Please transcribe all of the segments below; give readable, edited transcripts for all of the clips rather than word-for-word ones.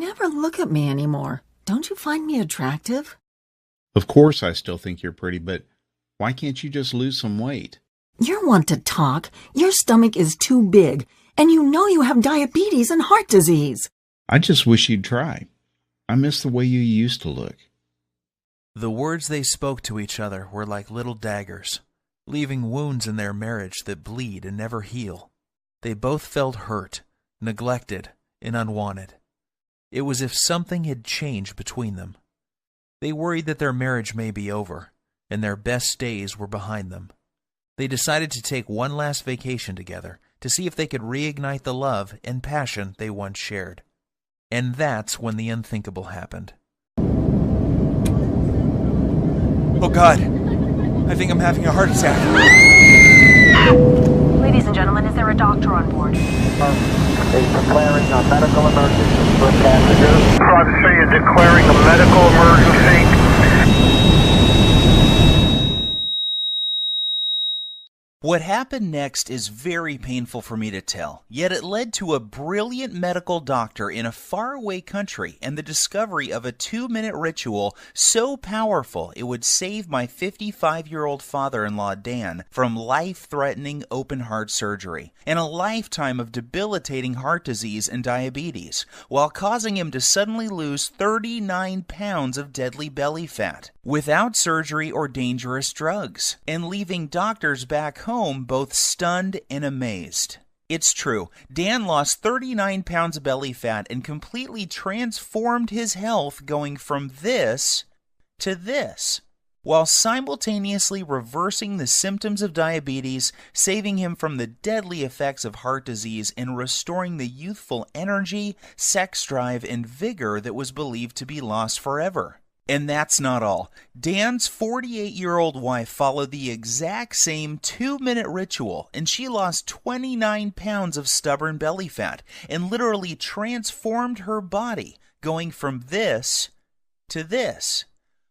never look at me anymore. Don't you find me attractive? Of course I still think you're pretty, but why can't you just lose some weight? You're one to talk. Your stomach is too big, and you know you have diabetes and heart disease. I just wish you'd try. I miss the way you used to look. The words they spoke to each other were like little daggers, leaving wounds in their marriage that bleed and never heal. They both felt hurt, neglected, and unwanted. It was as if something had changed between them. They worried that their marriage may be over, and their best days were behind them. They decided to take one last vacation together to see if they could reignite the love and passion they once shared. And that's when the unthinkable happened. Oh God, I think I'm having a heart attack. Ladies and gentlemen, is there a doctor on board? Is declaring a medical emergency for passengers. Roger 3 is declaring a medical emergency. What happened next is very painful for me to tell, yet it led to a brilliant medical doctor in a faraway country and the discovery of a 2-minute ritual so powerful it would save my 55-year-old father-in-law Dan from life-threatening open-heart surgery and a lifetime of debilitating heart disease and diabetes, while causing him to suddenly lose 39 pounds of deadly belly fat without surgery or dangerous drugs, and leaving doctors back home both stunned and amazed. It's true, Dan lost 39 pounds of belly fat and completely transformed his health, going from this to this, while simultaneously reversing the symptoms of diabetes, saving him from the deadly effects of heart disease, and restoring the youthful energy, sex drive, and vigor that was believed to be lost forever. And that's not all. Dan's 48-year-old wife followed the exact same 2-minute ritual, and she lost 29 pounds of stubborn belly fat and literally transformed her body, going from this to this,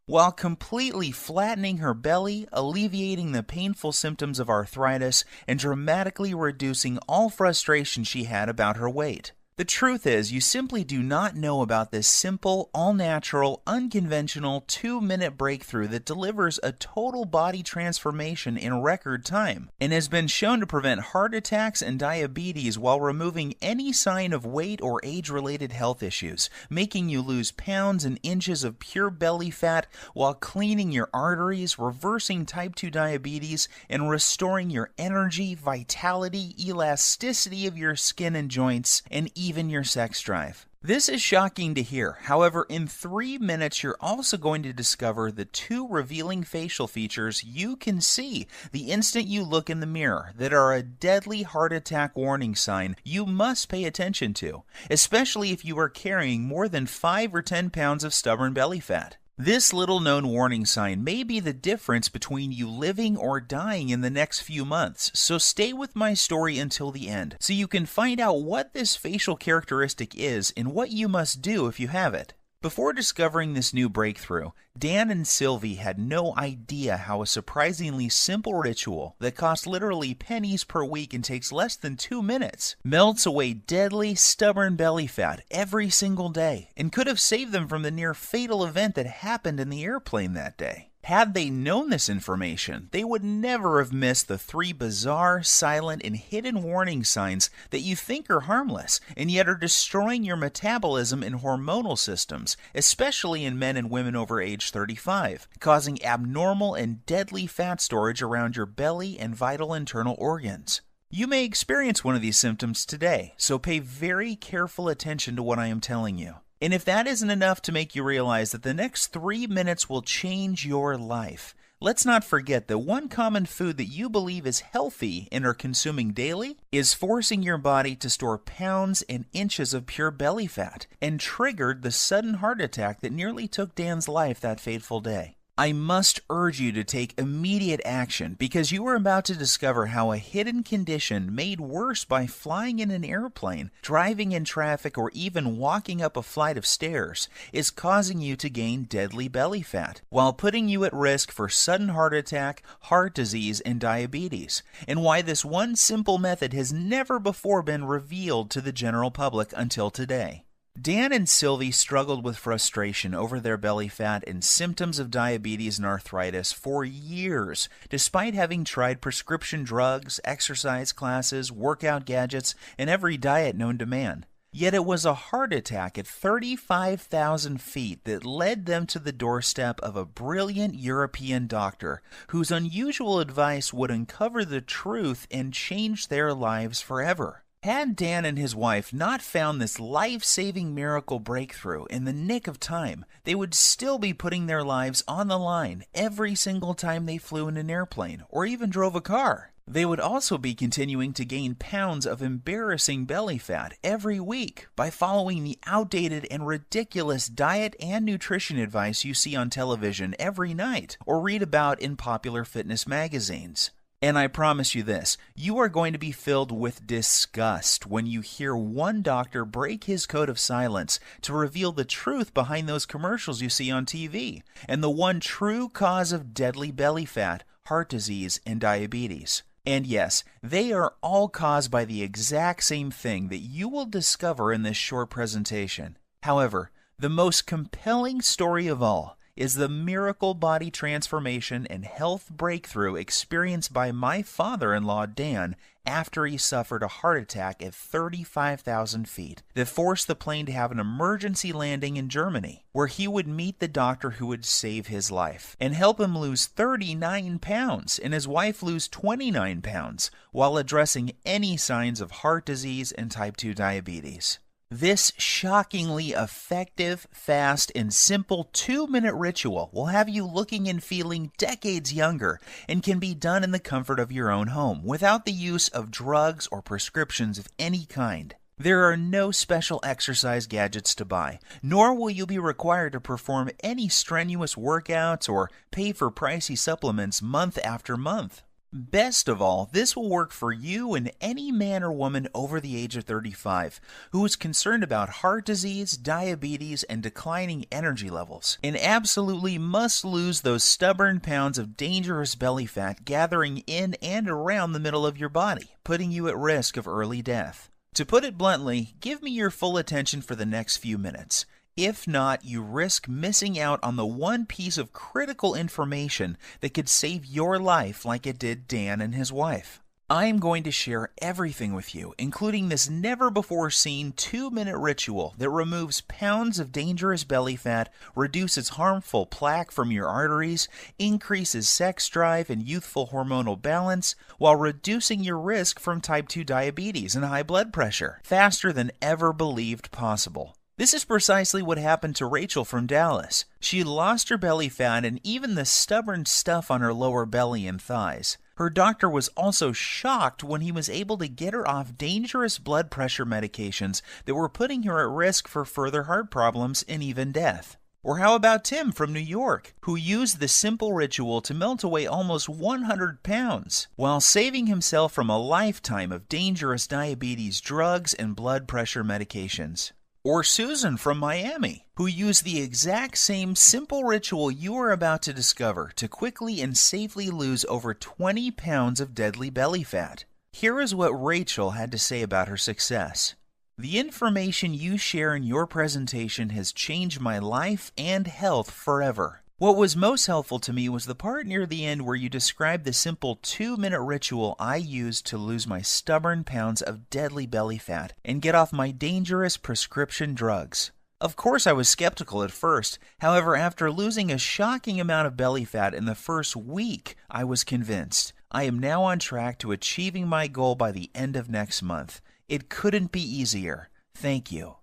while completely flattening her belly, alleviating the painful symptoms of arthritis, and dramatically reducing all frustration she had about her weight. The truth is, you simply do not know about this simple, all-natural, unconventional 2-minute breakthrough that delivers a total body transformation in record time and has been shown to prevent heart attacks and diabetes while removing any sign of weight or age-related health issues, making you lose pounds and inches of pure belly fat while cleaning your arteries, reversing type 2 diabetes, and restoring your energy, vitality, elasticity of your skin and joints, and even your sex drive. This is shocking to hear. However, in 3 minutes, you're also going to discover the 2 revealing facial features you can see the instant you look in the mirror that are a deadly heart attack warning sign you must pay attention to, especially if you are carrying more than 5 or 10 pounds of stubborn belly fat. This little-known warning sign may be the difference between you living or dying in the next few months, so stay with my story until the end so you can find out what this facial characteristic is and what you must do if you have it. Before discovering this new breakthrough, Dan and Sylvie had no idea how a surprisingly simple ritual that costs literally pennies per week and takes less than 2 minutes melts away deadly, stubborn belly fat every single day and could have saved them from the near fatal event that happened in the airplane that day. Had they known this information, they would never have missed the 3 bizarre, silent, and hidden warning signs that you think are harmless and yet are destroying your metabolism and hormonal systems, especially in men and women over age 35, causing abnormal and deadly fat storage around your belly and vital internal organs. You may experience one of these symptoms today, so pay very careful attention to what I am telling you. And if that isn't enough to make you realize that the next 3 minutes will change your life, let's not forget that one common food that you believe is healthy and are consuming daily is forcing your body to store pounds and inches of pure belly fat and triggered the sudden heart attack that nearly took Dan's life that fateful day. I must urge you to take immediate action because you are about to discover how a hidden condition made worse by flying in an airplane, driving in traffic, or even walking up a flight of stairs is causing you to gain deadly belly fat while putting you at risk for sudden heart attack, heart disease, and diabetes, and why this one simple method has never before been revealed to the general public until today. Dan and Sylvie struggled with frustration over their belly fat and symptoms of diabetes and arthritis for years, despite having tried prescription drugs, exercise classes, workout gadgets, and every diet known to man. Yet it was a heart attack at 35,000 feet that led them to the doorstep of a brilliant European doctor whose unusual advice would uncover the truth and change their lives forever. Had Dan and his wife not found this life-saving miracle breakthrough in the nick of time, they would still be putting their lives on the line every single time they flew in an airplane or even drove a car. They would also be continuing to gain pounds of embarrassing belly fat every week by following the outdated and ridiculous diet and nutrition advice you see on television every night or read about in popular fitness magazines. And I promise you this, you are going to be filled with disgust when you hear one doctor break his code of silence to reveal the truth behind those commercials you see on TV and the one true cause of deadly belly fat, heart disease, and diabetes. And yes, they are all caused by the exact same thing that you will discover in this short presentation. However, the most compelling story of all is the miracle body transformation and health breakthrough experienced by my father-in-law Dan after he suffered a heart attack at 35,000 feet that forced the plane to have an emergency landing in Germany, where he would meet the doctor who would save his life and help him lose 39 pounds and his wife lose 29 pounds while addressing any signs of heart disease and type 2 diabetes. This shockingly effective, fast, and simple 2-minute ritual will have you looking and feeling decades younger and can be done in the comfort of your own home without the use of drugs or prescriptions of any kind. There are no special exercise gadgets to buy, nor will you be required to perform any strenuous workouts or pay for pricey supplements month after month. Best of all, this will work for you and any man or woman over the age of 35 who is concerned about heart disease, diabetes, and declining energy levels, and absolutely must lose those stubborn pounds of dangerous belly fat gathering in and around the middle of your body, putting you at risk of early death. To put it bluntly, give me your full attention for the next few minutes. If not, you risk missing out on the one piece of critical information that could save your life like it did Dan and his wife. I am going to share everything with you, including this never-before-seen 2-minute ritual that removes pounds of dangerous belly fat, reduces harmful plaque from your arteries, increases sex drive and youthful hormonal balance, while reducing your risk from type 2 diabetes and high blood pressure faster than ever believed possible. This is precisely what happened to Rachel from Dallas. She lost her belly fat and even the stubborn stuff on her lower belly and thighs. Her doctor was also shocked when he was able to get her off dangerous blood pressure medications that were putting her at risk for further heart problems and even death. Or how about Tim from New York, who used the simple ritual to melt away almost 100 pounds while saving himself from a lifetime of dangerous diabetes drugs and blood pressure medications? Or Susan from Miami, who used the exact same simple ritual you are about to discover to quickly and safely lose over 20 pounds of deadly belly fat. Here is what Rachel had to say about her success. The information you share in your presentation has changed my life and health forever. What was most helpful to me was the part near the end where you described the simple 2-minute ritual I used to lose my stubborn pounds of deadly belly fat and get off my dangerous prescription drugs. Of course, I was skeptical at first. However, after losing a shocking amount of belly fat in the first week, I was convinced. I am now on track to achieving my goal by the end of next month. It couldn't be easier. Thank you.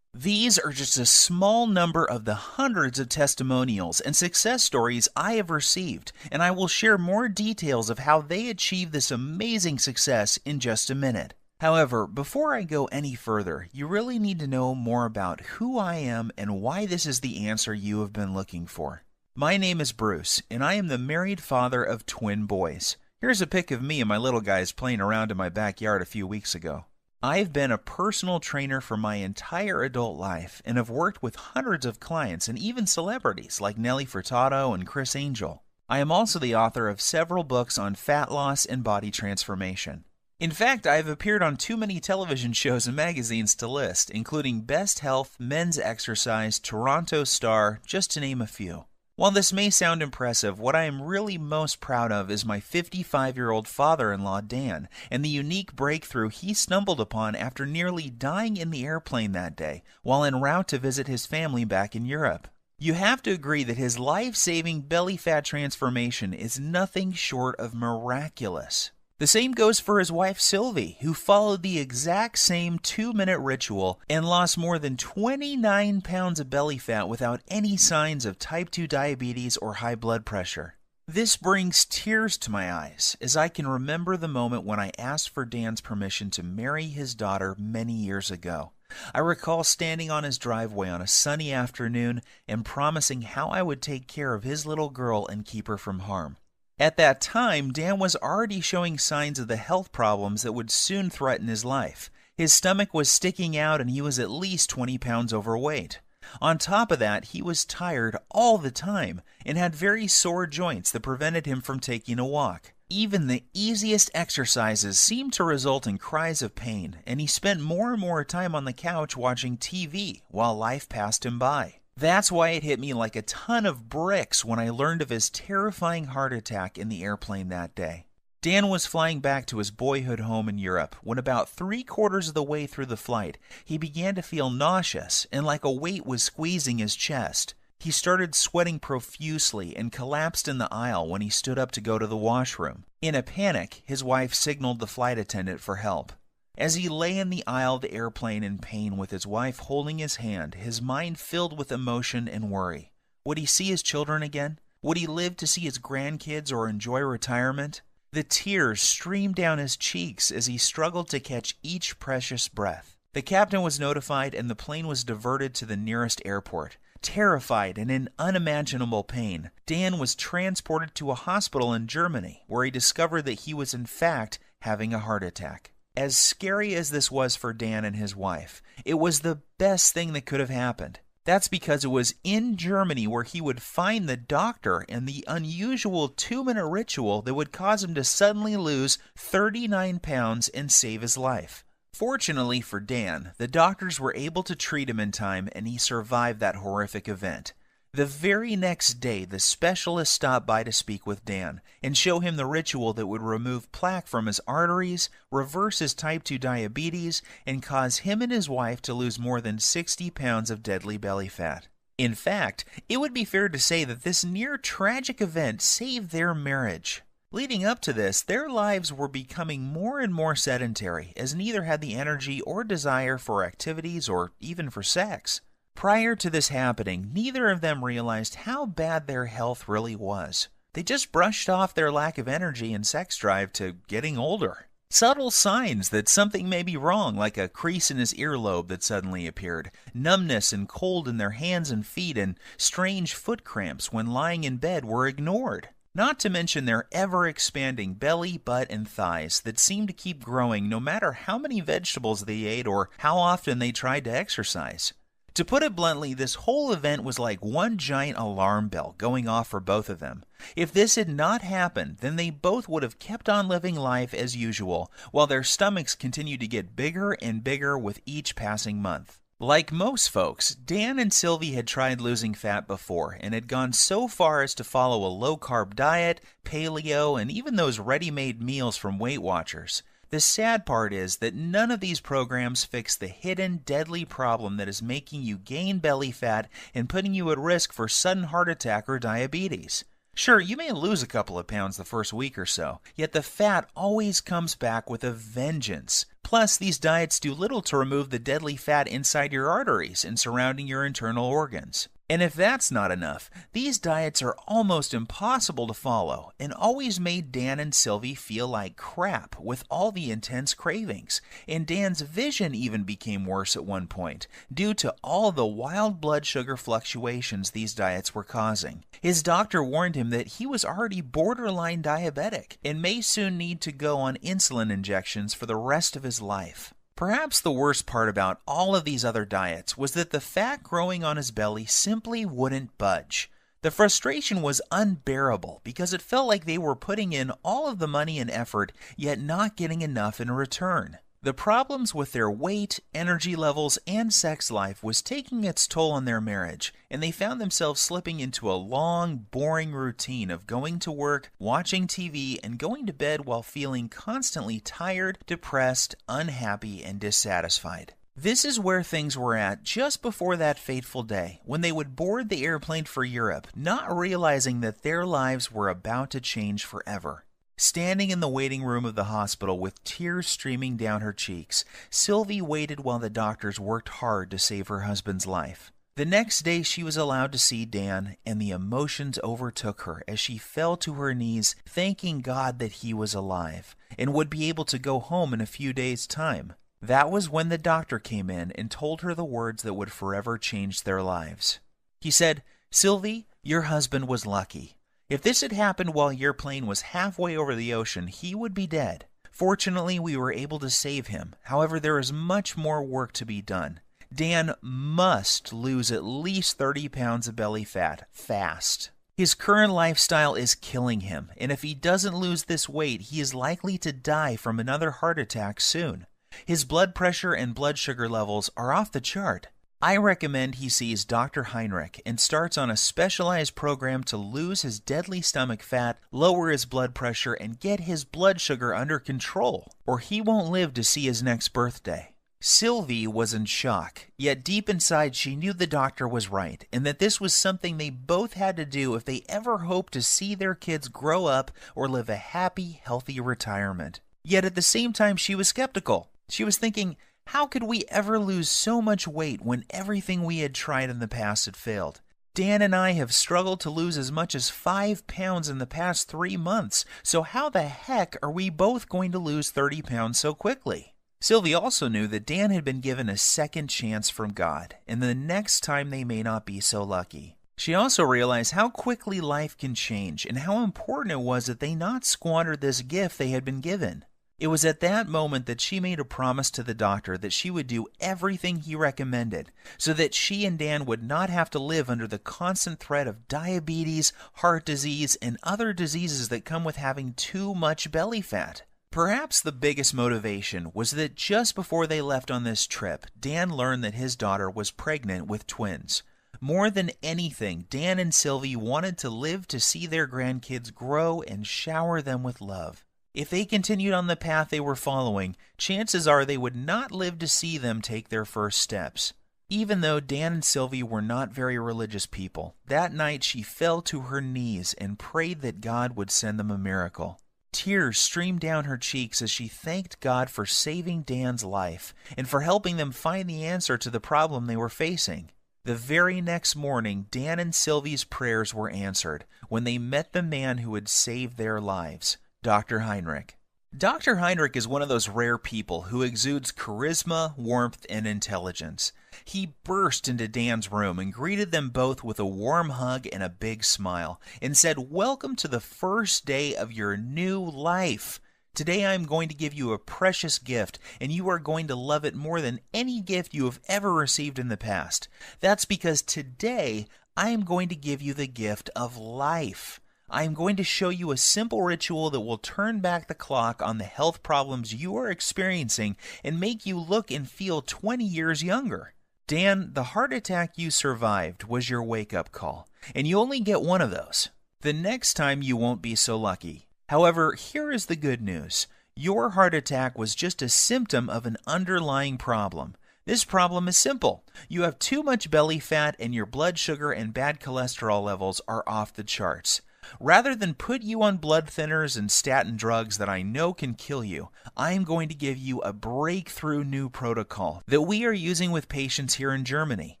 These are just a small number of the hundreds of testimonials and success stories I have received, and I will share more details of how they achieved this amazing success in just a minute. However, before I go any further, you really need to know more about who I am and why this is the answer you have been looking for. My name is Bruce, and I am the married father of twin boys. Here's a pic of me and my little guys playing around in my backyard a few weeks ago. I've been a personal trainer for my entire adult life and have worked with hundreds of clients and even celebrities like Nelly Furtado and Chris Angel. I am also the author of several books on fat loss and body transformation. In fact, I have appeared on too many television shows and magazines to list, including Best Health, Men's Exercise, Toronto Star, just to name a few. While this may sound impressive, what I am really most proud of is my 55-year-old father-in-law, Dan, and the unique breakthrough he stumbled upon after nearly dying in the airplane that day while en route to visit his family back in Europe. You have to agree that his life-saving belly fat transformation is nothing short of miraculous. The same goes for his wife Sylvie, who followed the exact same 2-minute ritual and lost more than 29 pounds of belly fat without any signs of type 2 diabetes or high blood pressure. This brings tears to my eyes as I can remember the moment when I asked for Dan's permission to marry his daughter many years ago. I recall standing on his driveway on a sunny afternoon and promising how I would take care of his little girl and keep her from harm. At that time, Dan was already showing signs of the health problems that would soon threaten his life. His stomach was sticking out and he was at least 20 pounds overweight. On top of that, he was tired all the time and had very sore joints that prevented him from taking a walk. Even the easiest exercises seemed to result in cries of pain, and he spent more and more time on the couch watching TV while life passed him by. That's why it hit me like a ton of bricks when I learned of his terrifying heart attack in the airplane that day. Dan was flying back to his boyhood home in Europe when about 3/4 of the way through the flight, he began to feel nauseous and like a weight was squeezing his chest. He started sweating profusely and collapsed in the aisle when he stood up to go to the washroom. In a panic, his wife signaled the flight attendant for help. As he lay in the aisle of the airplane in pain with his wife holding his hand, his mind filled with emotion and worry. Would he see his children again? Would he live to see his grandkids or enjoy retirement? The tears streamed down his cheeks as he struggled to catch each precious breath. The captain was notified and the plane was diverted to the nearest airport. Terrified and in unimaginable pain, Dan was transported to a hospital in Germany where he discovered that he was in fact having a heart attack. As scary as this was for Dan and his wife, it was the best thing that could have happened. That's because it was in Germany where he would find the doctor and the unusual 2-minute ritual that would cause him to suddenly lose 39 pounds and save his life. Fortunately for Dan, the doctors were able to treat him in time and he survived that horrific event. The very next day, the specialist stopped by to speak with Dan and show him the ritual that would remove plaque from his arteries, reverse his type 2 diabetes, and cause him and his wife to lose more than 60 pounds of deadly belly fat. In fact, it would be fair to say that this near-tragic event saved their marriage. Leading up to this, their lives were becoming more and more sedentary, as neither had the energy or desire for activities or even for sex. Prior to this happening, neither of them realized how bad their health really was. They just brushed off their lack of energy and sex drive to getting older. Subtle signs that something may be wrong, like a crease in his earlobe that suddenly appeared, numbness and cold in their hands and feet, and strange foot cramps when lying in bed were ignored. Not to mention their ever-expanding belly, butt, and thighs that seemed to keep growing no matter how many vegetables they ate or how often they tried to exercise. To put it bluntly, this whole event was like one giant alarm bell going off for both of them. If this had not happened, then they both would have kept on living life as usual, while their stomachs continued to get bigger and bigger with each passing month. Like most folks, Dan and Sylvie had tried losing fat before and had gone so far as to follow a low-carb diet, paleo, and even those ready-made meals from Weight Watchers. The sad part is that none of these programs fix the hidden, deadly problem that is making you gain belly fat and putting you at risk for sudden heart attack or diabetes. Sure, you may lose a couple of pounds the first week or so, yet the fat always comes back with a vengeance. Plus, these diets do little to remove the deadly fat inside your arteries and surrounding your internal organs. And if that's not enough, these diets are almost impossible to follow and always made Dan and Sylvie feel like crap with all the intense cravings. And Dan's vision even became worse at one point due to all the wild blood sugar fluctuations these diets were causing. His doctor warned him that he was already borderline diabetic and may soon need to go on insulin injections for the rest of his life. Perhaps the worst part about all of these other diets was that the fat growing on his belly simply wouldn't budge. The frustration was unbearable because it felt like they were putting in all of the money and effort, yet not getting enough in return. The problems with their weight, energy levels, and sex life was taking its toll on their marriage, and they found themselves slipping into a long, boring routine of going to work, watching TV, and going to bed while feeling constantly tired, depressed, unhappy, and dissatisfied. This is where things were at just before that fateful day, when they would board the airplane for Europe, not realizing that their lives were about to change forever. Standing in the waiting room of the hospital with tears streaming down her cheeks, Sylvie waited while the doctors worked hard to save her husband's life. The next day she was allowed to see Dan, and the emotions overtook her as she fell to her knees, thanking God that he was alive, and would be able to go home in a few days' time. That was when the doctor came in and told her the words that would forever change their lives. He said, "Sylvie, your husband was lucky. If this had happened while your plane was halfway over the ocean, he would be dead. Fortunately, we were able to save him. However, there is much more work to be done. Dan must lose at least 30 pounds of belly fat, fast. His current lifestyle is killing him, and if he doesn't lose this weight, he is likely to die from another heart attack soon. His blood pressure and blood sugar levels are off the chart. I recommend he sees Dr. Heinrich and starts on a specialized program to lose his deadly stomach fat, lower his blood pressure, and get his blood sugar under control, or he won't live to see his next birthday." Sylvie was in shock, yet deep inside she knew the doctor was right, and that this was something they both had to do if they ever hoped to see their kids grow up or live a happy, healthy retirement. Yet at the same time she was skeptical. She was thinking, how could we ever lose so much weight when everything we had tried in the past had failed? Dan and I have struggled to lose as much as 5 pounds in the past 3 months, so how the heck are we both going to lose 30 pounds so quickly? Sylvie also knew that Dan had been given a second chance from God, and the next time they may not be so lucky. She also realized how quickly life can change and how important it was that they not squander this gift they had been given. It was at that moment that she made a promise to the doctor that she would do everything he recommended so that she and Dan would not have to live under the constant threat of diabetes, heart disease, and other diseases that come with having too much belly fat. Perhaps the biggest motivation was that just before they left on this trip, Dan learned that his daughter was pregnant with twins. More than anything, Dan and Sylvie wanted to live to see their grandkids grow and shower them with love. If they continued on the path they were following, chances are they would not live to see them take their first steps. Even though Dan and Sylvie were not very religious people, that night she fell to her knees and prayed that God would send them a miracle. Tears streamed down her cheeks as she thanked God for saving Dan's life and for helping them find the answer to the problem they were facing. The very next morning, Dan and Sylvie's prayers were answered when they met the man who had saved their lives, Dr. Heinrich. Dr. Heinrich is one of those rare people who exudes charisma, warmth, and intelligence. He burst into Dan's room and greeted them both with a warm hug and a big smile, and said, "Welcome to the first day of your new life. Today I am going to give you a precious gift, and you are going to love it more than any gift you have ever received in the past. That's because today I am going to give you the gift of life. I am going to show you a simple ritual that will turn back the clock on the health problems you are experiencing and make you look and feel 20 years younger. Dan, the heart attack you survived was your wake-up call, and you only get one of those. The next time you won't be so lucky. However, here is the good news. Your heart attack was just a symptom of an underlying problem. This problem is simple. You have too much belly fat and your blood sugar and bad cholesterol levels are off the charts. Rather than put you on blood thinners and statin drugs that I know can kill you, I am going to give you a breakthrough new protocol that we are using with patients here in Germany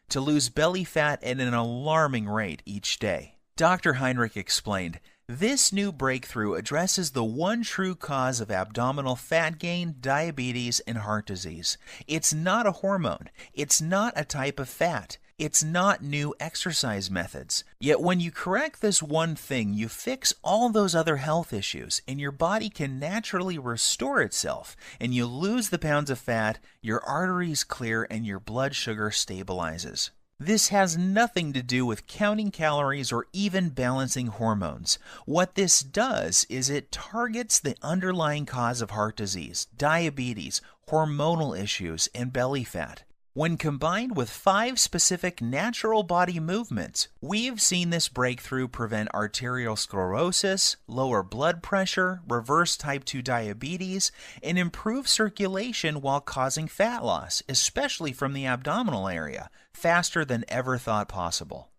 to lose belly fat at an alarming rate each day. Dr. Heinrich explained, this new breakthrough addresses the one true cause of abdominal fat gain, diabetes, and heart disease. It's not a hormone. It's not a type of fat. It's not new exercise methods. Yet when you correct this one thing, you fix all those other health issues, and your body can naturally restore itself, and you lose the pounds of fat, your arteries clear, and your blood sugar stabilizes. This has nothing to do with counting calories or even balancing hormones. What this does is it targets the underlying cause of heart disease, diabetes, hormonal issues, and belly fat. When combined with 5 specific natural body movements, we've seen this breakthrough prevent arterial sclerosis, lower blood pressure, reverse type 2 diabetes, and improve circulation while causing fat loss, especially from the abdominal area, faster than ever thought possible.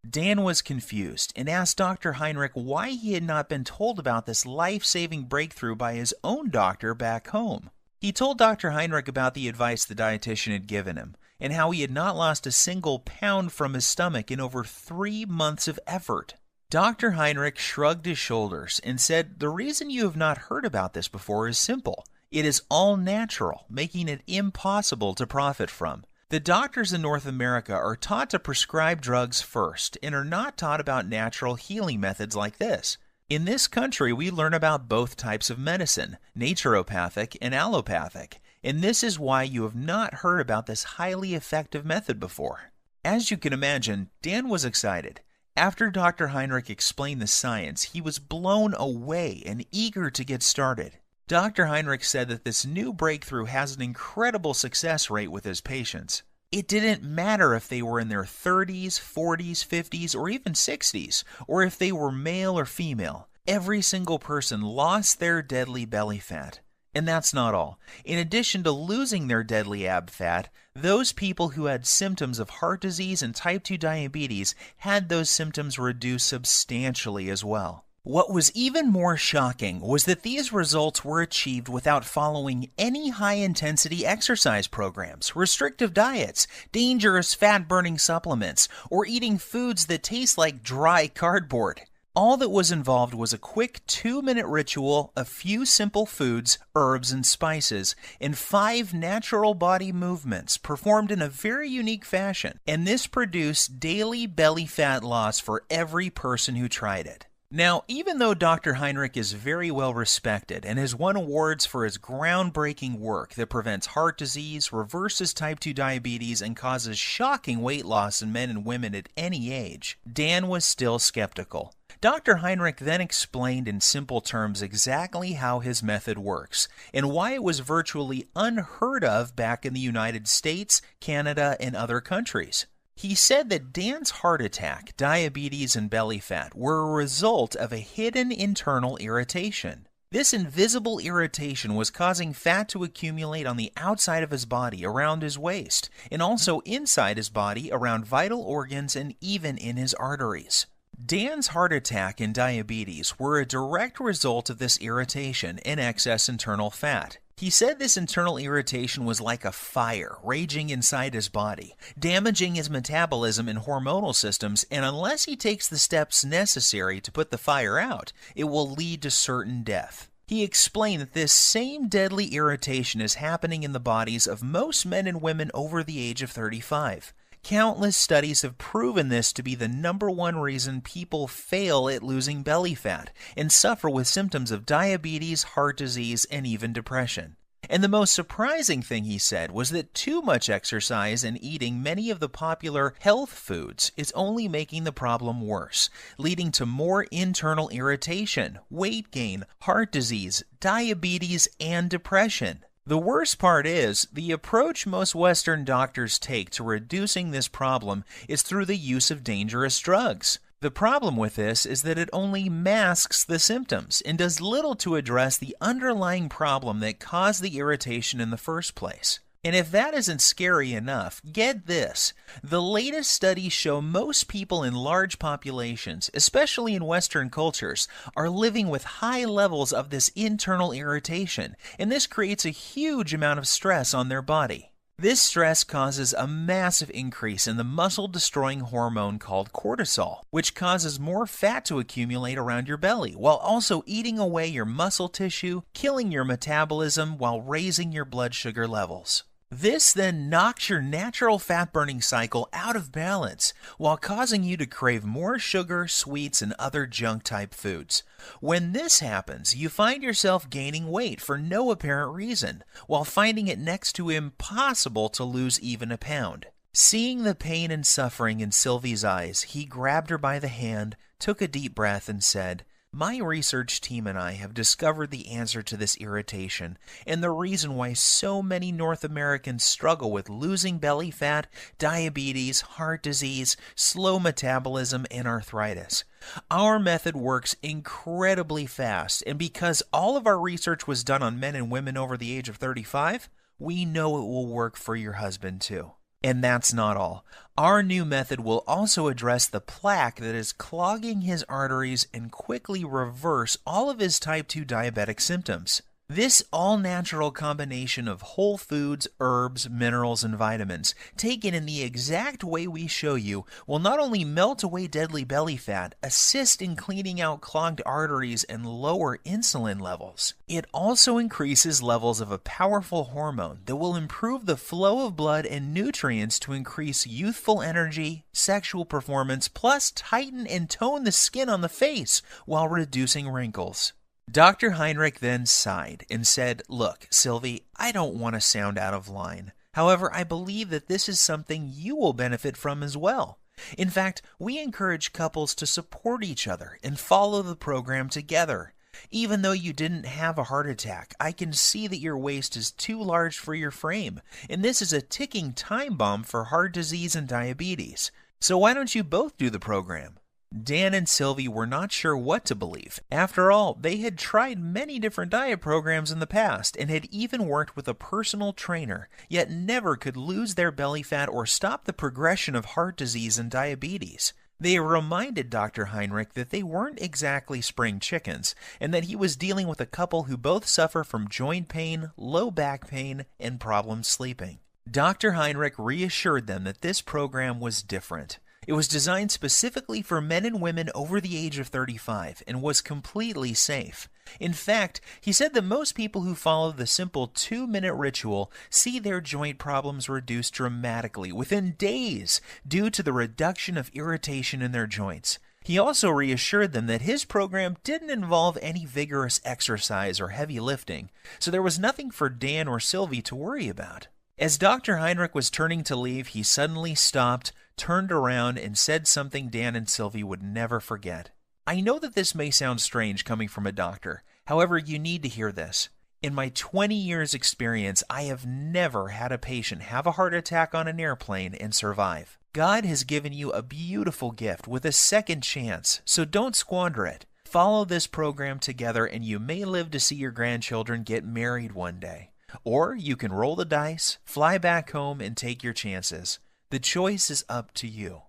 Dan was confused and asked Dr. Heinrich why he had not been told about this life-saving breakthrough by his own doctor back home. He told Dr. Heinrich about the advice the dietitian had given him, and how he had not lost a single pound from his stomach in over 3 months of effort. Dr. Heinrich shrugged his shoulders and said, "The reason you have not heard about this before is simple. It is all natural, making it impossible to profit from. The doctors in North America are taught to prescribe drugs first and are not taught about natural healing methods like this. In this country, we learn about both types of medicine, naturopathic and allopathic, and this is why you have not heard about this highly effective method before." As you can imagine, Dan was excited. After Dr. Heinrich explained the science, he was blown away and eager to get started. Dr. Heinrich said that this new breakthrough has an incredible success rate with his patients. It didn't matter if they were in their 30s, 40s, 50s, or even 60s, or if they were male or female. Every single person lost their deadly belly fat. And that's not all. In addition to losing their deadly ab fat, those people who had symptoms of heart disease and type 2 diabetes had those symptoms reduced substantially as well. What was even more shocking was that these results were achieved without following any high-intensity exercise programs, restrictive diets, dangerous fat-burning supplements, or eating foods that taste like dry cardboard. All that was involved was a quick 2-minute ritual, a few simple foods, herbs, and spices, and 5 natural body movements performed in a very unique fashion. And this produced daily belly fat loss for every person who tried it. Now, even though Dr. Heinrich is very well respected and has won awards for his groundbreaking work that prevents heart disease, reverses type 2 diabetes, and causes shocking weight loss in men and women at any age, Dan was still skeptical. Dr. Heinrich then explained in simple terms exactly how his method works and why it was virtually unheard of back in the United States, Canada, and other countries. He said that Dan's heart attack, diabetes, and belly fat were a result of a hidden internal irritation. This invisible irritation was causing fat to accumulate on the outside of his body around his waist, and also inside his body around vital organs and even in his arteries. Dan's heart attack and diabetes were a direct result of this irritation and excess internal fat. He said this internal irritation was like a fire raging inside his body, damaging his metabolism and hormonal systems, and unless he takes the steps necessary to put the fire out, it will lead to certain death. He explained that this same deadly irritation is happening in the bodies of most men and women over the age of 35. Countless studies have proven this to be the #1 reason people fail at losing belly fat and suffer with symptoms of diabetes, heart disease, and even depression. And the most surprising thing he said was that too much exercise and eating many of the popular health foods is only making the problem worse, leading to more internal irritation, weight gain, heart disease, diabetes, and depression. The worst part is, the approach most Western doctors take to reducing this problem is through the use of dangerous drugs. The problem with this is that it only masks the symptoms and does little to address the underlying problem that caused the irritation in the first place. And if that isn't scary enough, get this. The latest studies show most people in large populations, especially in Western cultures, are living with high levels of this internal irritation, and this creates a huge amount of stress on their body. This stress causes a massive increase in the muscle-destroying hormone called cortisol, which causes more fat to accumulate around your belly, while also eating away your muscle tissue, killing your metabolism while raising your blood sugar levels. This then knocks your natural fat-burning cycle out of balance, while causing you to crave more sugar, sweets, and other junk-type foods. When this happens, you find yourself gaining weight for no apparent reason, while finding it next to impossible to lose even a pound. Seeing the pain and suffering in Sylvie's eyes, he grabbed her by the hand, took a deep breath, and said, "My research team and I have discovered the answer to this irritation and the reason why so many North Americans struggle with losing belly fat, diabetes, heart disease, slow metabolism, and arthritis. Our method works incredibly fast, and because all of our research was done on men and women over the age of 35, we know it will work for your husband too." And that's not all. Our new method will also address the plaque that is clogging his arteries and quickly reverse all of his type 2 diabetic symptoms. This all-natural combination of whole foods, herbs, minerals, and vitamins, taken in the exact way we show you, will not only melt away deadly belly fat, assist in cleaning out clogged arteries, and lower insulin levels. It also increases levels of a powerful hormone that will improve the flow of blood and nutrients to increase youthful energy, sexual performance, plus tighten and tone the skin on the face while reducing wrinkles. Dr. Heinrich then sighed and said, "Look, Sylvie, I don't want to sound out of line. However, I believe that this is something you will benefit from as well. In fact, we encourage couples to support each other and follow the program together. Even though you didn't have a heart attack, I can see that your waist is too large for your frame, and this is a ticking time bomb for heart disease and diabetes. So why don't you both do the program?" Dan and Sylvie were not sure what to believe. After all, they had tried many different diet programs in the past and had even worked with a personal trainer, yet never could lose their belly fat or stop the progression of heart disease and diabetes. They reminded Dr. Heinrich that they weren't exactly spring chickens, and that he was dealing with a couple who both suffer from joint pain, low back pain, and problems sleeping. Dr. Heinrich reassured them that this program was different. It was designed specifically for men and women over the age of 35 and was completely safe. In fact, he said that most people who follow the simple 2-minute ritual see their joint problems reduced dramatically within days due to the reduction of irritation in their joints. He also reassured them that his program didn't involve any vigorous exercise or heavy lifting, so there was nothing for Dan or Sylvie to worry about. As Dr. Heinrich was turning to leave, he suddenly stopped, turned around, and said something Dan and Sylvie would never forget. "I know that this may sound strange coming from a doctor. However, you need to hear this. In my 20 years experience, I have never had a patient have a heart attack on an airplane and survive. God has given you a beautiful gift with a second chance, so don't squander it. Follow this program together and you may live to see your grandchildren get married one day. Or you can roll the dice, fly back home, and take your chances. The choice is up to you."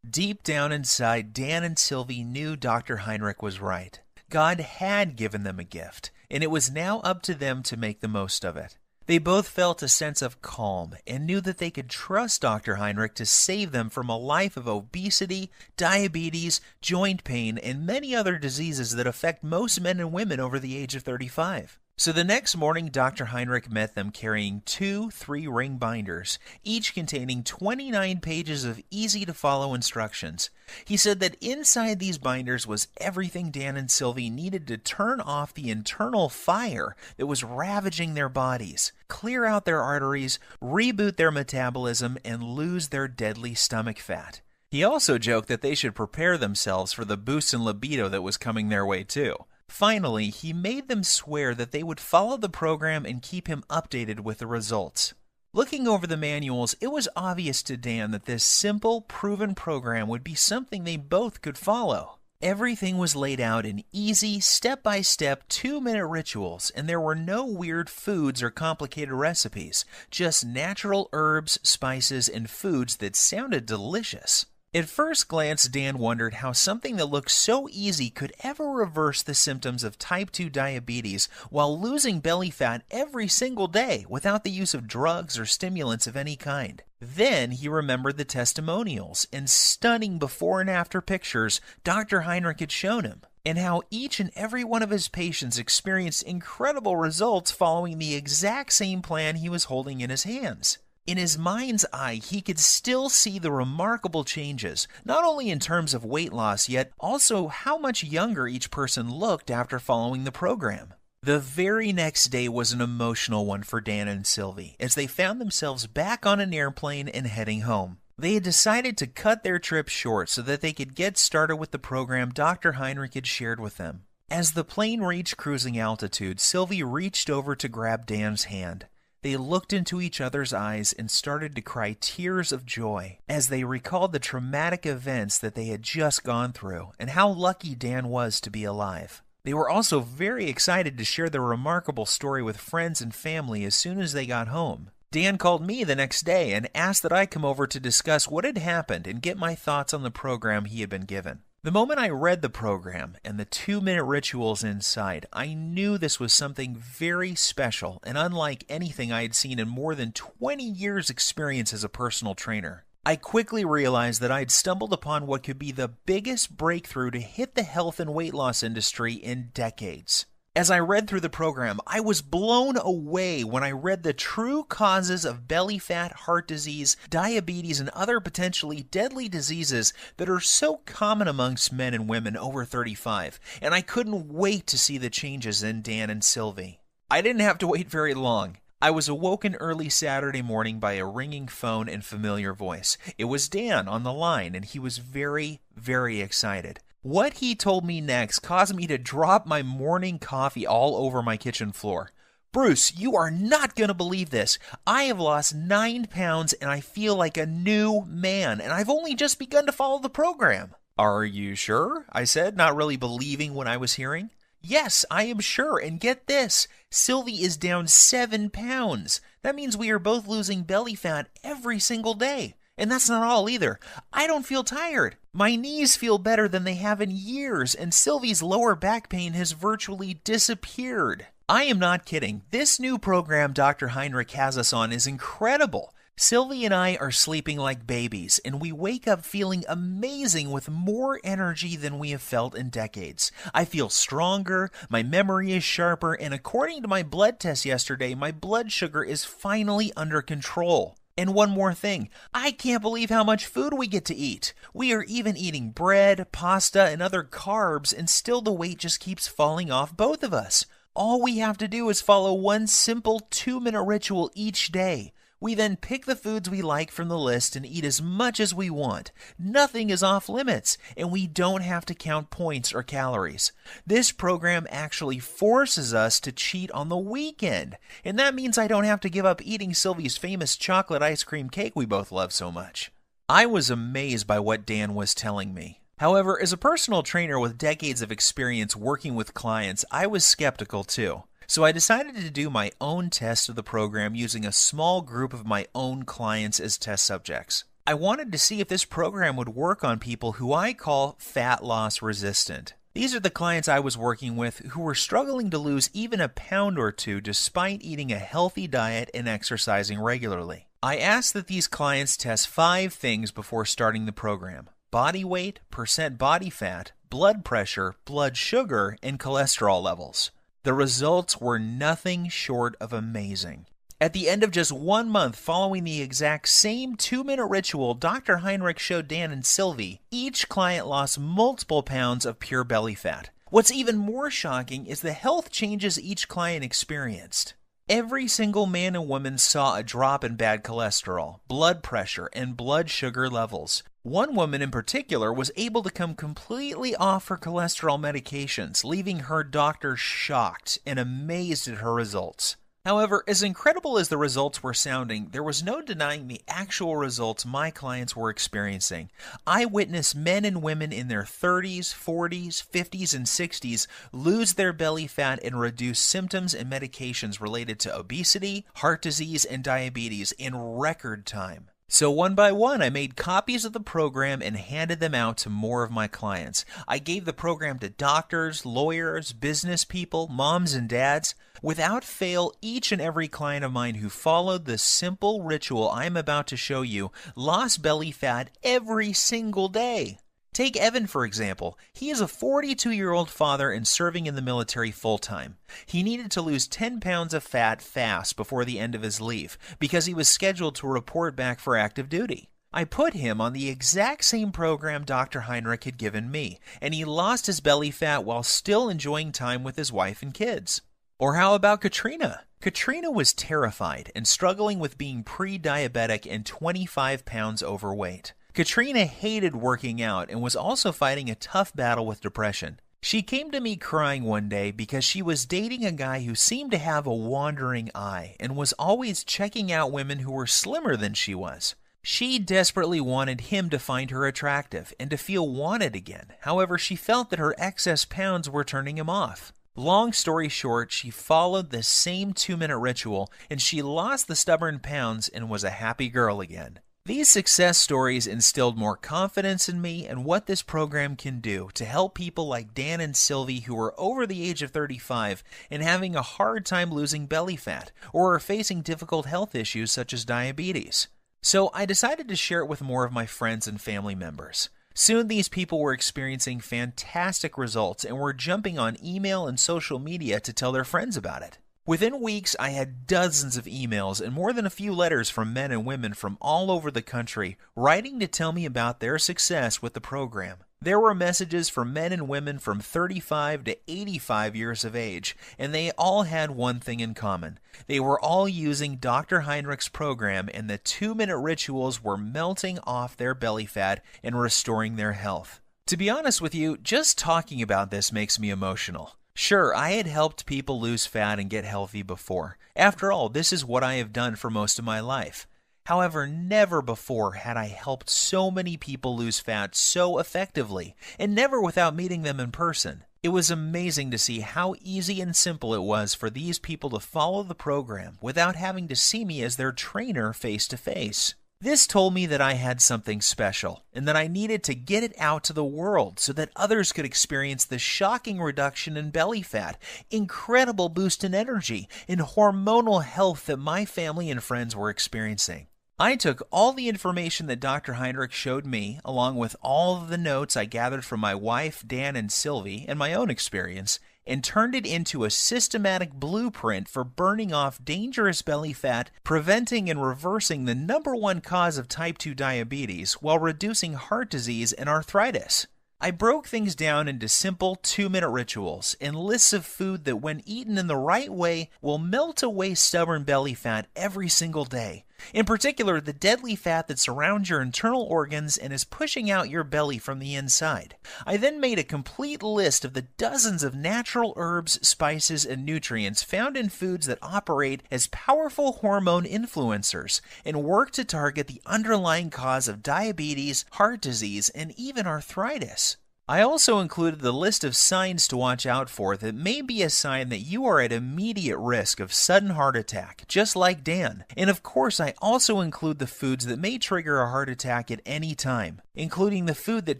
Deep down inside, Dan and Sylvie knew Dr. Heinrich was right. God had given them a gift, and it was now up to them to make the most of it. They both felt a sense of calm and knew that they could trust Dr. Heinrich to save them from a life of obesity, diabetes, joint pain, and many other diseases that affect most men and women over the age of 35. So the next morning, Dr. Heinrich met them carrying 2 3-ring binders, each containing 29 pages of easy-to-follow instructions. He said that inside these binders was everything Dan and Sylvie needed to turn off the internal fire that was ravaging their bodies, clear out their arteries, reboot their metabolism, and lose their deadly stomach fat. He also joked that they should prepare themselves for the boost in libido that was coming their way too. Finally, he made them swear that they would follow the program and keep him updated with the results. Looking over the manuals, it was obvious to Dan that this simple, proven program would be something they both could follow. Everything was laid out in easy, step-by-step, 2-minute rituals, and there were no weird foods or complicated recipes, just natural herbs, spices, and foods that sounded delicious. At first glance, Dan wondered how something that looked so easy could ever reverse the symptoms of type 2 diabetes while losing belly fat every single day without the use of drugs or stimulants of any kind. Then he remembered the testimonials and stunning before and after pictures Dr. Heinrich had shown him, and how each and every one of his patients experienced incredible results following the exact same plan he was holding in his hands. In his mind's eye, he could still see the remarkable changes, not only in terms of weight loss, yet also how much younger each person looked after following the program. The very next day was an emotional one for Dan and Sylvie, as they found themselves back on an airplane and heading home. They had decided to cut their trip short so that they could get started with the program Dr. Heinrich had shared with them. As the plane reached cruising altitude, Sylvie reached over to grab Dan's hand. They looked into each other's eyes and started to cry tears of joy as they recalled the traumatic events that they had just gone through and how lucky Dan was to be alive. They were also very excited to share their remarkable story with friends and family as soon as they got home. Dan called me the next day and asked that I come over to discuss what had happened and get my thoughts on the program he had been given. The moment I read the program and the 2-minute rituals inside, I knew this was something very special and unlike anything I had seen in more than 20 years' experience as a personal trainer. I quickly realized that I had stumbled upon what could be the biggest breakthrough to hit the health and weight loss industry in decades. As I read through the program, I was blown away when I read the true causes of belly fat, heart disease, diabetes, and other potentially deadly diseases that are so common amongst men and women over 35, and I couldn't wait to see the changes in Dan and Sylvie. I didn't have to wait very long. I was awoken early Saturday morning by a ringing phone and familiar voice. It was Dan on the line, and he was very, very excited. What he told me next caused me to drop my morning coffee all over my kitchen floor. Bruce, you are not going to believe this. I have lost 9 pounds and I feel like a new man, and I've only just begun to follow the program. Are you sure? I said, not really believing what I was hearing. Yes, I am sure, and get this. Sylvie is down 7 pounds. That means we are both losing belly fat every single day. And that's not all either. I don't feel tired. My knees feel better than they have in years, and Sylvie's lower back pain has virtually disappeared. I am not kidding. This new program Dr. Heinrich has us on is incredible. Sylvie and I are sleeping like babies, and we wake up feeling amazing with more energy than we have felt in decades. I feel stronger, my memory is sharper, and according to my blood test yesterday, my blood sugar is finally under control. And one more thing, I can't believe how much food we get to eat. We are even eating bread, pasta, and other carbs, and still the weight just keeps falling off both of us. All we have to do is follow one simple 2-minute ritual each day. We then pick the foods we like from the list and eat as much as we want. Nothing is off limits, and we don't have to count points or calories. This program actually forces us to cheat on the weekend, and that means I don't have to give up eating Sylvie's famous chocolate ice cream cake we both love so much. I was amazed by what Dan was telling me. However, as a personal trainer with decades of experience working with clients, I was skeptical too. So I decided to do my own test of the program using a small group of my own clients as test subjects. I wanted to see if this program would work on people who I call fat loss resistant. These are the clients I was working with who were struggling to lose even a pound or two despite eating a healthy diet and exercising regularly. I asked that these clients test 5 things before starting the program: body weight, percent body fat, blood pressure, blood sugar, and cholesterol levels. The results were nothing short of amazing. At the end of just 1 month following the exact same 2-minute ritual Dr. Heinrich showed Dan and Sylvie, each client lost multiple pounds of pure belly fat. What's even more shocking is the health changes each client experienced. Every single man and woman saw a drop in bad cholesterol, blood pressure, and blood sugar levels. One woman in particular was able to come completely off her cholesterol medications, leaving her doctor shocked and amazed at her results. However, as incredible as the results were sounding, there was no denying the actual results my clients were experiencing. I witnessed men and women in their 30s, 40s, 50s, and 60s lose their belly fat and reduce symptoms and medications related to obesity, heart disease, and diabetes in record time. So one by one, I made copies of the program and handed them out to more of my clients. I gave the program to doctors, lawyers, business people, moms and dads. Without fail, each and every client of mine who followed the simple ritual I'm about to show you lost belly fat every single day. Take Evan, for example. He is a 42-year-old father and serving in the military full-time. He needed to lose 10 pounds of fat fast before the end of his leave because he was scheduled to report back for active duty. I put him on the exact same program Dr. Heinrich had given me, and he lost his belly fat while still enjoying time with his wife and kids. Or how about Katrina? Katrina was terrified and struggling with being pre-diabetic and 25 pounds overweight. Katrina hated working out and was also fighting a tough battle with depression. She came to me crying one day because she was dating a guy who seemed to have a wandering eye and was always checking out women who were slimmer than she was. She desperately wanted him to find her attractive and to feel wanted again. However, she felt that her excess pounds were turning him off. Long story short, she followed the same 2-minute ritual and she lost the stubborn pounds and was a happy girl again. These success stories instilled more confidence in me and what this program can do to help people like Dan and Sylvie who are over the age of 35 and having a hard time losing belly fat or are facing difficult health issues such as diabetes. So I decided to share it with more of my friends and family members. Soon these people were experiencing fantastic results and were jumping on email and social media to tell their friends about it. Within weeks, I had dozens of emails and more than a few letters from men and women from all over the country writing to tell me about their success with the program. There were messages from men and women from 35 to 85 years of age, and they all had one thing in common. They were all using Dr. Heinrich's program, and the 2-minute rituals were melting off their belly fat and restoring their health. To be honest with you, just talking about this makes me emotional. Sure, I had helped people lose fat and get healthy before. After all, this is what I have done for most of my life. However, never before had I helped so many people lose fat so effectively, and never without meeting them in person. It was amazing to see how easy and simple it was for these people to follow the program without having to see me as their trainer face to face. This told me that I had something special, and that I needed to get it out to the world so that others could experience the shocking reduction in belly fat, incredible boost in energy, and hormonal health that my family and friends were experiencing. I took all the information that Dr. Heinrich showed me, along with all of the notes I gathered from my wife, Dan, and Sylvie, and my own experience, and turned it into a systematic blueprint for burning off dangerous belly fat, preventing and reversing the #1 cause of type 2 diabetes while reducing heart disease and arthritis. I broke things down into simple 2-minute rituals and lists of food that when eaten in the right way will melt away stubborn belly fat every single day. In particular, the deadly fat that surrounds your internal organs and is pushing out your belly from the inside. I then made a complete list of the dozens of natural herbs, spices, and nutrients found in foods that operate as powerful hormone influencers and work to target the underlying cause of diabetes, heart disease, and even arthritis. I also included the list of signs to watch out for that may be a sign that you are at immediate risk of sudden heart attack, just like Dan. And of course, I also include the foods that may trigger a heart attack at any time, including the food that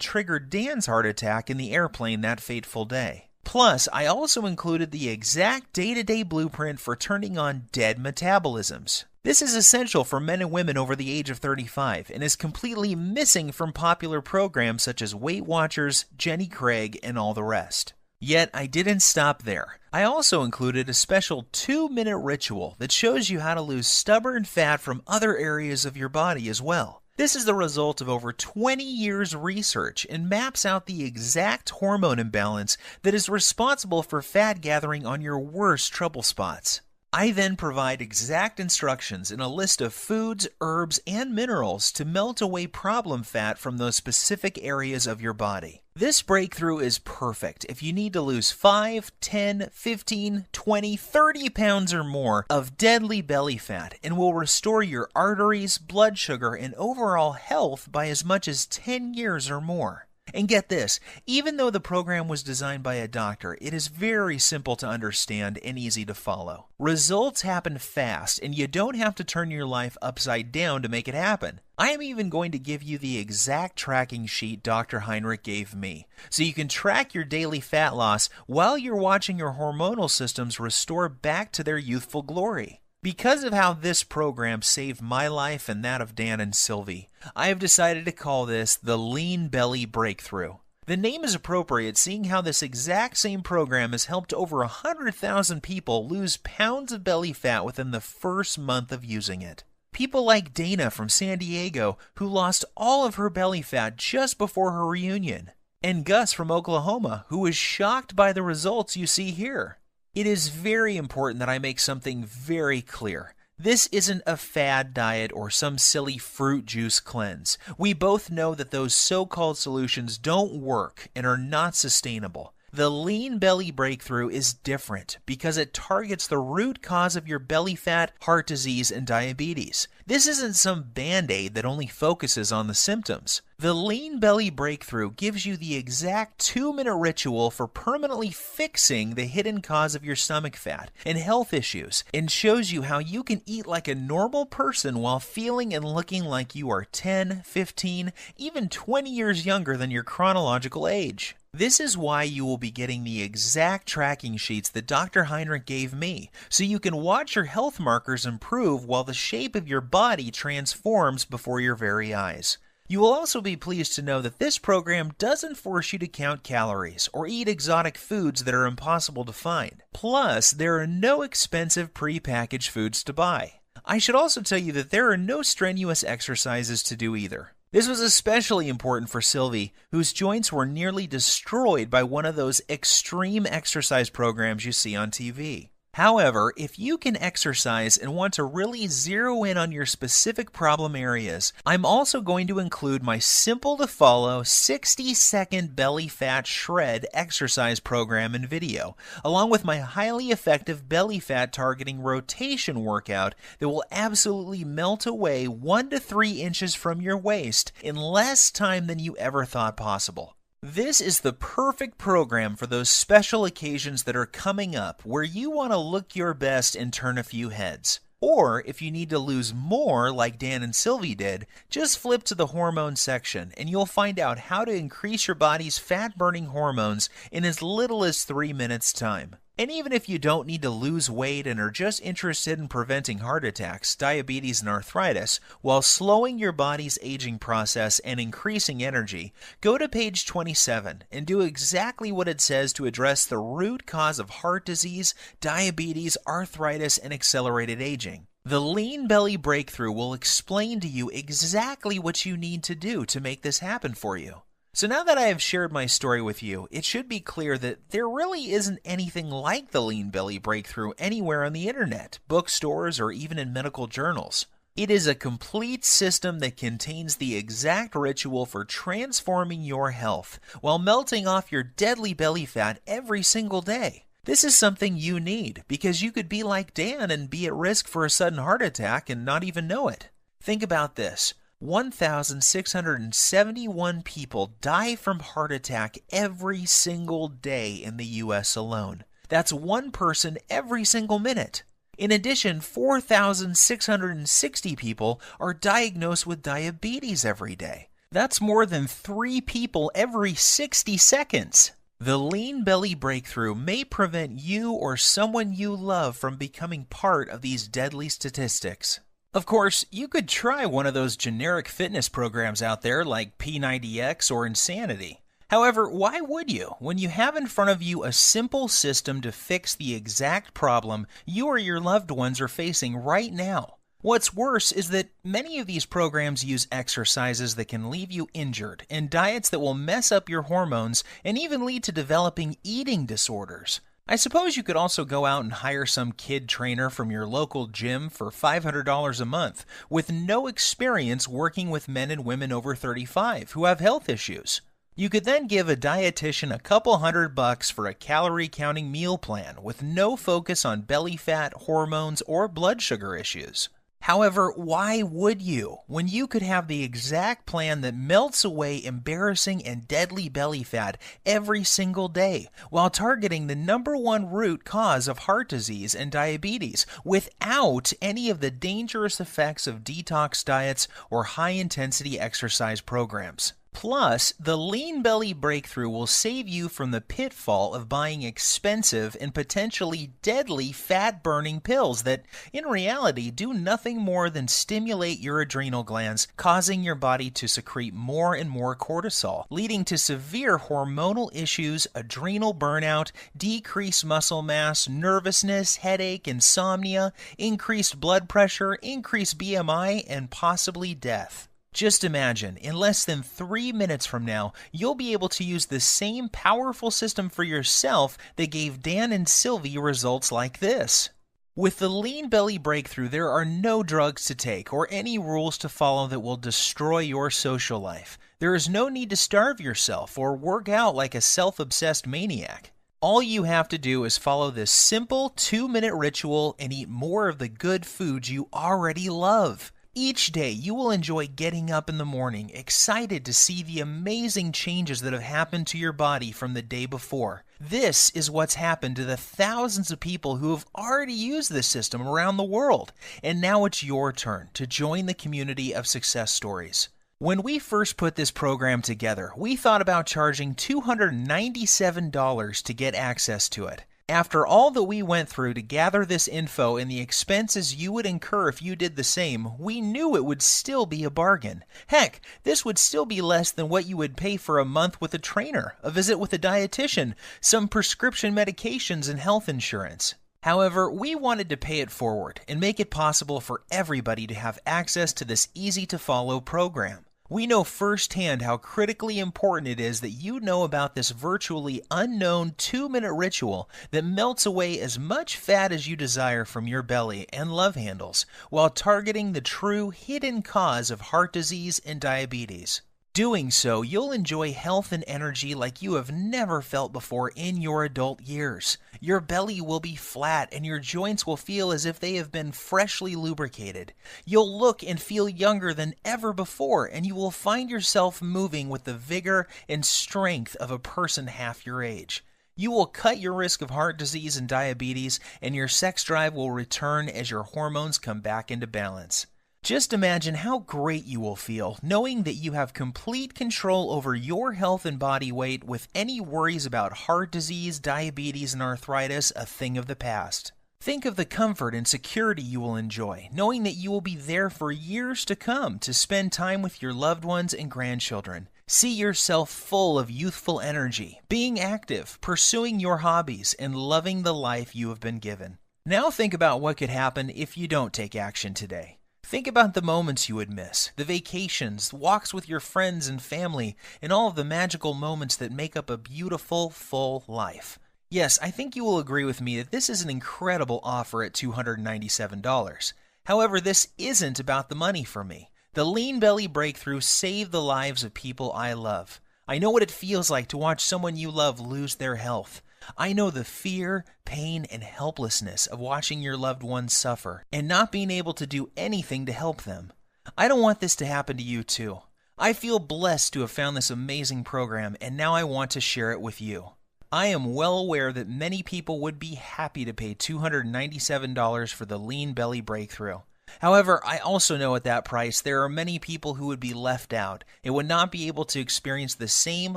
triggered Dan's heart attack in the airplane that fateful day. Plus, I also included the exact day-to-day blueprint for turning on dead metabolisms. This is essential for men and women over the age of 35 and is completely missing from popular programs such as Weight Watchers, Jenny Craig, and all the rest. Yet, I didn't stop there. I also included a special 2-minute ritual that shows you how to lose stubborn fat from other areas of your body as well. This is the result of over 20 years' research and maps out the exact hormone imbalance that is responsible for fat gathering on your worst trouble spots. I then provide exact instructions in a list of foods, herbs, and minerals to melt away problem fat from those specific areas of your body. This breakthrough is perfect if you need to lose 5, 10, 15, 20, 30 pounds or more of deadly belly fat and will restore your arteries, blood sugar, and overall health by as much as 10 years or more. And get this, even though the program was designed by a doctor, it is very simple to understand and easy to follow. Results happen fast, and you don't have to turn your life upside down to make it happen. I am even going to give you the exact tracking sheet Dr. Heinrich gave me, so you can track your daily fat loss while you're watching your hormonal systems restore back to their youthful glory. Because of how this program saved my life and that of Dan and Sylvie, I have decided to call this the Lean Belly Breakthrough. The name is appropriate seeing how this exact same program has helped over 100,000 people lose pounds of belly fat within the first month of using it. People like Dana from San Diego, who lost all of her belly fat just before her reunion, and Gus from Oklahoma, who was shocked by the results you see here. It is very important that I make something very clear. This isn't a fad diet or some silly fruit juice cleanse. We both know that those so-called solutions don't work and are not sustainable. The Lean Belly Breakthrough is different because it targets the root cause of your belly fat, heart disease, and diabetes. This isn't some band-aid that only focuses on the symptoms. The Lean Belly Breakthrough gives you the exact 2-minute ritual for permanently fixing the hidden cause of your stomach fat and health issues, and shows you how you can eat like a normal person while feeling and looking like you are 10, 15, even 20 years younger than your chronological age. This is why you will be getting the exact tracking sheets that Dr. Heinrich gave me, so you can watch your health markers improve while the shape of your body transforms before your very eyes. You will also be pleased to know that this program doesn't force you to count calories or eat exotic foods that are impossible to find. Plus, there are no expensive pre-packaged foods to buy. I should also tell you that there are no strenuous exercises to do either. This was especially important for Sylvie, whose joints were nearly destroyed by one of those extreme exercise programs you see on TV. However, if you can exercise and want to really zero in on your specific problem areas, I'm also going to include my simple-to-follow 60-second belly fat shred exercise program and video, along with my highly effective belly fat targeting rotation workout that will absolutely melt away 1 to 3 inches from your waist in less time than you ever thought possible. This is the perfect program for those special occasions that are coming up where you want to look your best and turn a few heads. Or if you need to lose more like Dan and Sylvie did, just flip to the hormone section and you'll find out how to increase your body's fat-burning hormones in as little as 3 minutes time. And even if you don't need to lose weight and are just interested in preventing heart attacks, diabetes, and arthritis, while slowing your body's aging process and increasing energy, go to page 27 and do exactly what it says to address the root cause of heart disease, diabetes, arthritis, and accelerated aging. The Lean Belly Breakthrough will explain to you exactly what you need to do to make this happen for you. So now that I have shared my story with you, it should be clear that there really isn't anything like the Lean Belly Breakthrough anywhere on the internet, bookstores, or even in medical journals. It is a complete system that contains the exact ritual for transforming your health while melting off your deadly belly fat every single day. This is something you need because you could be like Dan and be at risk for a sudden heart attack and not even know it. Think about this. 1,671 people die from heart attack every single day in the U.S. alone. That's one person every single minute. In addition, 4,660 people are diagnosed with diabetes every day. That's more than 3 people every 60 seconds. The Lean Belly Breakthrough may prevent you or someone you love from becoming part of these deadly statistics. Of course, you could try one of those generic fitness programs out there like P90X or Insanity. However, why would you when you have in front of you a simple system to fix the exact problem you or your loved ones are facing right now? What's worse is that many of these programs use exercises that can leave you injured and diets that will mess up your hormones and even lead to developing eating disorders. I suppose you could also go out and hire some kid trainer from your local gym for $500 a month with no experience working with men and women over 35 who have health issues. You could then give a dietitian a couple $100 for a calorie counting meal plan with no focus on belly fat, hormones, or blood sugar issues. However, why would you when you could have the exact plan that melts away embarrassing and deadly belly fat every single day while targeting the #1 root cause of heart disease and diabetes without any of the dangerous effects of detox diets or high-intensity exercise programs? Plus, the Lean Belly Breakthrough will save you from the pitfall of buying expensive and potentially deadly fat-burning pills that, in reality, do nothing more than stimulate your adrenal glands, causing your body to secrete more and more cortisol, leading to severe hormonal issues, adrenal burnout, decreased muscle mass, nervousness, headache, insomnia, increased blood pressure, increased BMI, and possibly death. Just imagine, in less than 3 minutes from now, you'll be able to use the same powerful system for yourself that gave Dan and Sylvie results like this. With the Lean Belly Breakthrough, there are no drugs to take or any rules to follow that will destroy your social life. There is no need to starve yourself or work out like a self-obsessed maniac. All you have to do is follow this simple 2-minute ritual and eat more of the good foods you already love. Each day, you will enjoy getting up in the morning, excited to see the amazing changes that have happened to your body from the day before. This is what's happened to the thousands of people who have already used this system around the world. And now it's your turn to join the community of success stories. When we first put this program together, we thought about charging $297 to get access to it. After all that we went through to gather this info and the expenses you would incur if you did the same, we knew it would still be a bargain. Heck, this would still be less than what you would pay for a month with a trainer, a visit with a dietitian, some prescription medications, and health insurance. However, we wanted to pay it forward and make it possible for everybody to have access to this easy-to-follow program. We know firsthand how critically important it is that you know about this virtually unknown 2-minute ritual that melts away as much fat as you desire from your belly and love handles, while targeting the true hidden cause of heart disease and diabetes. Doing so, you'll enjoy health and energy like you have never felt before in your adult years. Your belly will be flat and your joints will feel as if they have been freshly lubricated. You'll look and feel younger than ever before, and you will find yourself moving with the vigor and strength of a person half your age. You will cut your risk of heart disease and diabetes, and your sex drive will return as your hormones come back into balance. Just imagine how great you will feel knowing that you have complete control over your health and body weight, with any worries about heart disease, diabetes, and arthritis a thing of the past. Think of the comfort and security you will enjoy, knowing that you will be there for years to come to spend time with your loved ones and grandchildren. See yourself full of youthful energy, being active, pursuing your hobbies, and loving the life you have been given. Now think about what could happen if you don't take action today. Think about the moments you would miss, the vacations, walks with your friends and family, and all of the magical moments that make up a beautiful, full life. Yes, I think you will agree with me that this is an incredible offer at $297. However, this isn't about the money for me. The Lean Belly Breakthrough saved the lives of people I love. I know what it feels like to watch someone you love lose their health. I know the fear, pain, and helplessness of watching your loved ones suffer and not being able to do anything to help them. I don't want this to happen to you too. I feel blessed to have found this amazing program, and now I want to share it with you. I am well aware that many people would be happy to pay $297 for the Lean Belly Breakthrough. However, I also know at that price there are many people who would be left out and would not be able to experience the same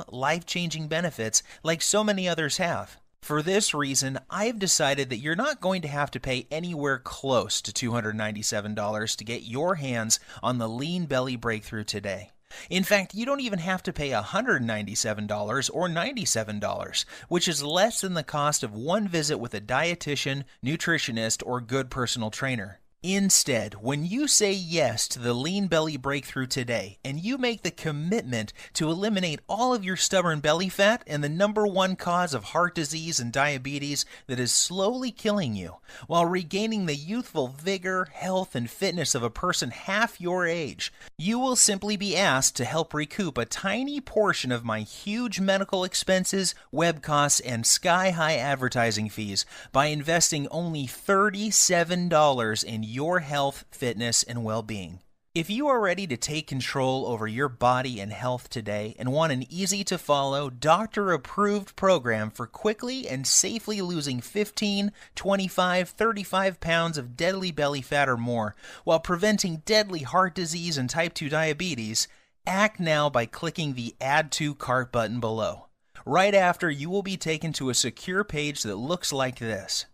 life-changing benefits like so many others have. For this reason, I've decided that you're not going to have to pay anywhere close to $297 to get your hands on the Lean Belly Breakthrough today. In fact, you don't even have to pay $197 or $97, which is less than the cost of one visit with a dietitian, nutritionist, or good personal trainer. Instead, when you say yes to the Lean Belly Breakthrough today and you make the commitment to eliminate all of your stubborn belly fat and the #1 cause of heart disease and diabetes that is slowly killing you, while regaining the youthful vigor, health, and fitness of a person half your age, you will simply be asked to help recoup a tiny portion of my huge medical expenses, web costs, and sky-high advertising fees by investing only $37 in your health, fitness, and well-being. If you are ready to take control over your body and health today and want an easy-to-follow, doctor-approved program for quickly and safely losing 15, 25, 35 pounds of deadly belly fat or more while preventing deadly heart disease and type 2 diabetes, act now by clicking the Add to Cart button below. Right after, you will be taken to a secure page that looks like this.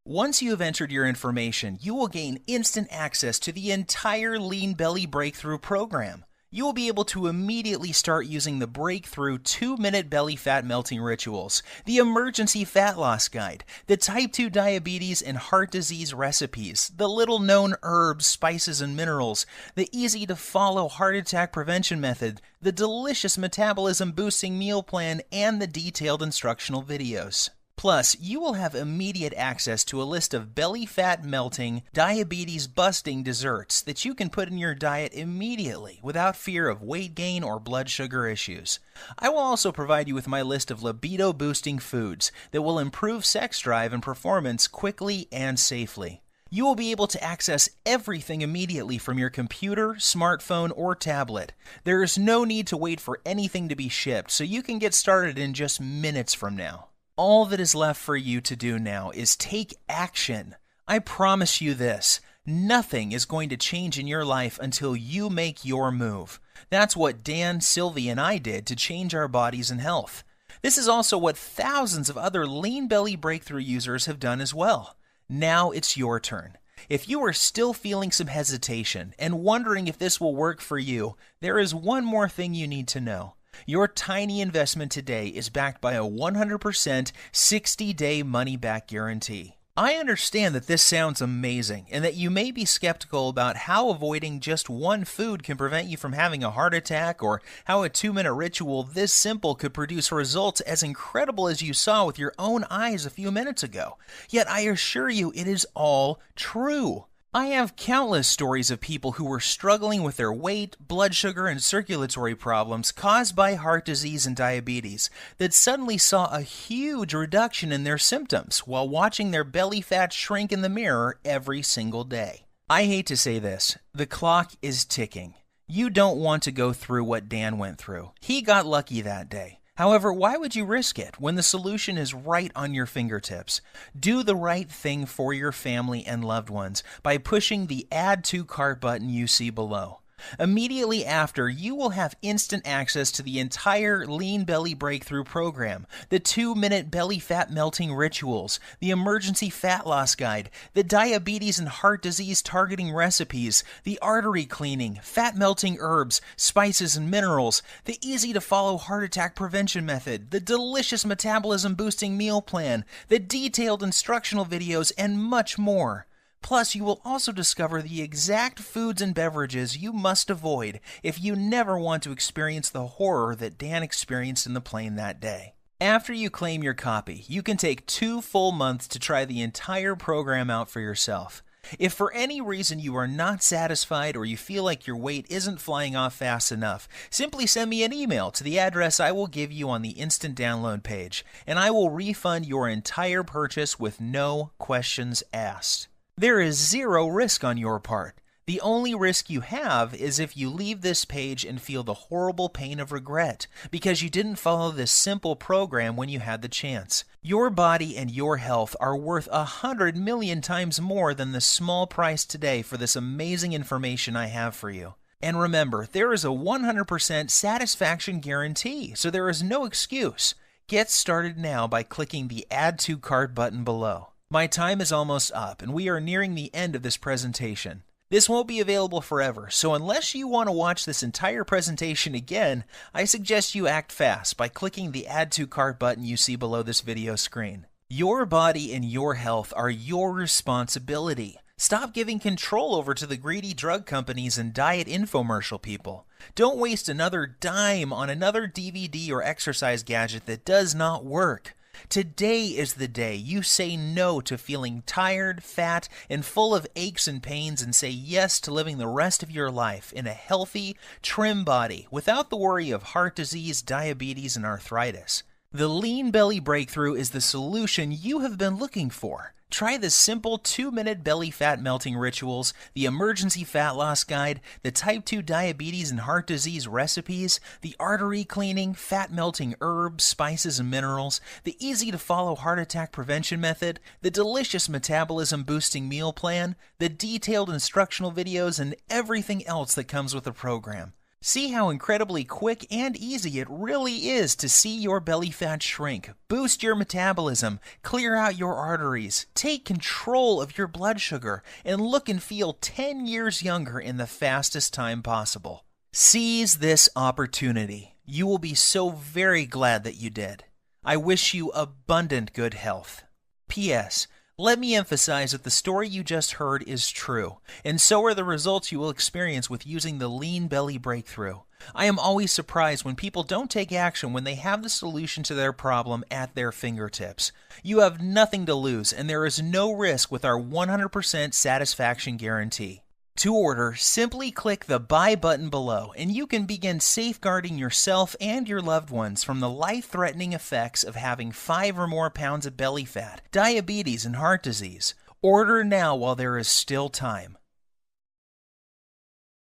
Once you have entered your information, you will gain instant access to the entire Lean Belly Breakthrough program. you will be able to immediately start using the breakthrough 2-minute belly fat melting rituals, the emergency fat loss guide, the type 2 diabetes and heart disease recipes, the little-known herbs, spices, and minerals, the easy-to-follow heart attack prevention method, the delicious metabolism-boosting meal plan, and the detailed instructional videos. Plus, you will have immediate access to a list of belly fat melting, diabetes busting desserts that you can put in your diet immediately without fear of weight gain or blood sugar issues. I will also provide you with my list of libido boosting foods that will improve sex drive and performance quickly and safely. You will be able to access everything immediately from your computer, smartphone, or tablet. There is no need to wait for anything to be shipped, so you can get started in just minutes from now. All that is left for you to do now is take action. I promise you this, nothing is going to change in your life until you make your move. That's what Dan, Sylvie, and I did to change our bodies and health. This is also what thousands of other lean belly breakthrough users have done as well. Now it's your turn. If you are still feeling some hesitation and wondering if this will work for you, there is one more thing you need to know. Your tiny investment today is backed by a 100% 60-day money-back guarantee. I understand that this sounds amazing and that you may be skeptical about how avoiding just one food can prevent you from having a heart attack, or how a 2-minute ritual this simple could produce results as incredible as you saw with your own eyes a few minutes ago. Yet I assure you it is all true. I have countless stories of people who were struggling with their weight, blood sugar, and circulatory problems caused by heart disease and diabetes that suddenly saw a huge reduction in their symptoms while watching their belly fat shrink in the mirror every single day. I hate to say this, the clock is ticking. You don't want to go through what Dan went through. He got lucky that day. However, why would you risk it when the solution is right on your fingertips? Do the right thing for your family and loved ones by pushing the Add to Cart button you see below. Immediately after, you will have instant access to the entire Lean Belly Breakthrough program, the 2-minute belly fat melting rituals, the emergency fat loss guide, the diabetes and heart disease targeting recipes, the artery cleaning, fat melting herbs, spices and minerals, the easy to follow heart attack prevention method, the delicious metabolism boosting meal plan, the detailed instructional videos, and much more. Plus, you will also discover the exact foods and beverages you must avoid if you never want to experience the horror that Dan experienced in the plane that day. After you claim your copy, you can take 2 full months to try the entire program out for yourself. If for any reason you are not satisfied or you feel like your weight isn't flying off fast enough, simply send me an email to the address I will give you on the instant download page, and I will refund your entire purchase with no questions asked. There is zero risk on your part. The only risk you have is if you leave this page and feel the horrible pain of regret because you didn't follow this simple program when you had the chance. Your body and your health are worth 100 million times more than the small price today for this amazing information I have for you. And remember, there is a 100% satisfaction guarantee, so there is no excuse. Get started now by clicking the Add to Cart button below. My time is almost up, and we are nearing the end of this presentation. This won't be available forever, so unless you want to watch this entire presentation again, I suggest you act fast by clicking the Add to Cart button you see below this video screen. Your body and your health are your responsibility. Stop giving control over to the greedy drug companies and diet infomercial people. Don't waste another dime on another DVD or exercise gadget that does not work. Today is the day you say no to feeling tired, fat, and full of aches and pains, and say yes to living the rest of your life in a healthy, trim body without the worry of heart disease, diabetes, and arthritis. The Lean Belly Breakthrough is the solution you have been looking for. Try the simple 2-minute belly fat melting rituals, the emergency fat loss guide, the type 2 diabetes and heart disease recipes, the artery cleaning, fat melting herbs, spices and minerals, the easy to follow heart attack prevention method, the delicious metabolism boosting meal plan, the detailed instructional videos, and everything else that comes with the program. See how incredibly quick and easy it really is to see your belly fat shrink, boost your metabolism, clear out your arteries, take control of your blood sugar, and look and feel 10 years younger in the fastest time possible. Seize this opportunity. You will be so very glad that you did. I wish you abundant good health. P.S. Let me emphasize that the story you just heard is true, and so are the results you will experience with using the Lean Belly Breakthrough. I am always surprised when people don't take action when they have the solution to their problem at their fingertips. You have nothing to lose, and there is no risk with our 100% satisfaction guarantee. To order, simply click the Buy button below, and you can begin safeguarding yourself and your loved ones from the life-threatening effects of having 5 or more pounds of belly fat, diabetes, and heart disease. Order now while there is still time.